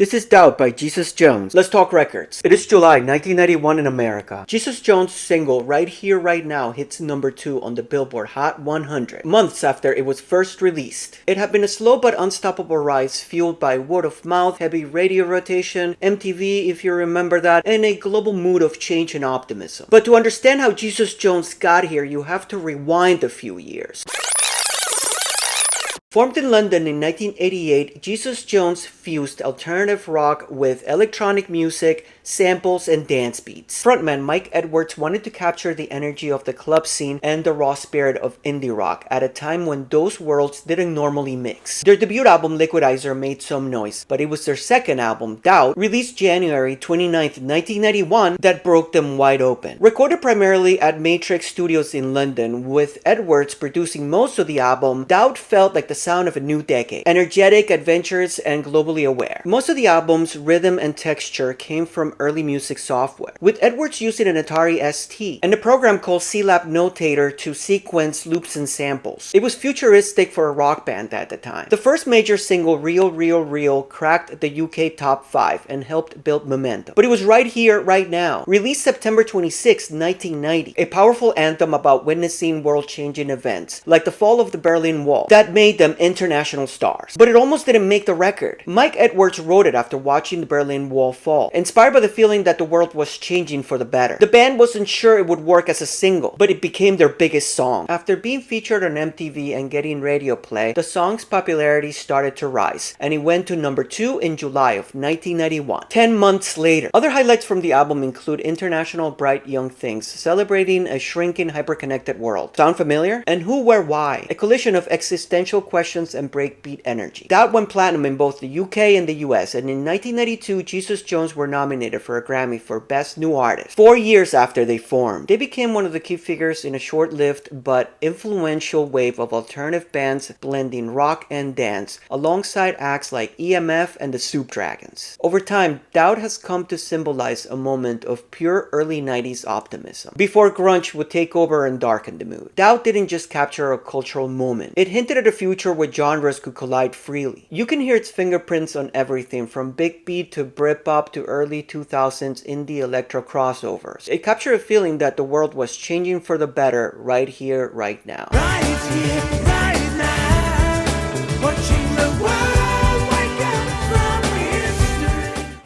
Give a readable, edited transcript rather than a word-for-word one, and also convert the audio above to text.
This is Doubt by Jesus Jones. Let's talk records. It is July 1991 in America. Jesus Jones' single Right Here Right Now hits number 2 on the Billboard Hot 100, months after it was first released. It had been a slow but unstoppable rise fueled by word of mouth, heavy radio rotation, MTV if you remember that, and a global mood of change and optimism. But to understand how Jesus Jones got here, you have to rewind a few years. Formed in London in 1988, Jesus Jones fused alternative rock with electronic music, samples, and dance beats. Frontman Mike Edwards wanted to capture the energy of the club scene and the raw spirit of indie rock at a time when those worlds didn't normally mix. Their debut album Liquidizer made some noise, but it was their second album, Doubt, released January 29, 1991, that broke them wide open. Recorded primarily at Matrix Studios in London, with Edwards producing most of the album, Doubt felt like the sound of a new decade, energetic, adventurous, and globally aware. Most of the album's rhythm and texture came from early music software, with Edwards using an Atari ST and a program called C-Lab Notator to sequence loops and samples. It was futuristic for a rock band at the time. The first major single, Real Real Real, cracked the UK top 5 and helped build momentum. But it was Right Here, Right Now, released September 26, 1990, a powerful anthem about witnessing world-changing events, like the fall of the Berlin Wall, that made them international stars. But it almost didn't make the record. Mike Edwards wrote it after watching the Berlin Wall fall, inspired by the feeling that the world was changing for the better. The band wasn't sure it would work as a single, but it became their biggest song. After being featured on MTV and getting radio play, the song's popularity started to rise, and it went to number 2 in July of 1991, 10 months later. Other highlights from the album include International Bright Young Things, celebrating a shrinking hyper-connected world. Sound familiar? And Who, Where, Why, a collision of existential questions and breakbeat energy. Doubt went platinum in both the UK and the US, and in 1992, Jesus Jones were nominated for a Grammy for Best New Artist. 4 years after they formed, they became one of the key figures in a short-lived but influential wave of alternative bands blending rock and dance, alongside acts like EMF and the Soup Dragons. Over time, Doubt has come to symbolize a moment of pure early 90s optimism, before grunge would take over and darken the mood. Doubt didn't just capture a cultural moment, it hinted at a future where genres could collide freely. You can hear its fingerprints on everything from big beat to Britpop to early 2000s indie electro crossovers. It captured a feeling that the world was changing for the better right here, right now. Right here, right now, watching the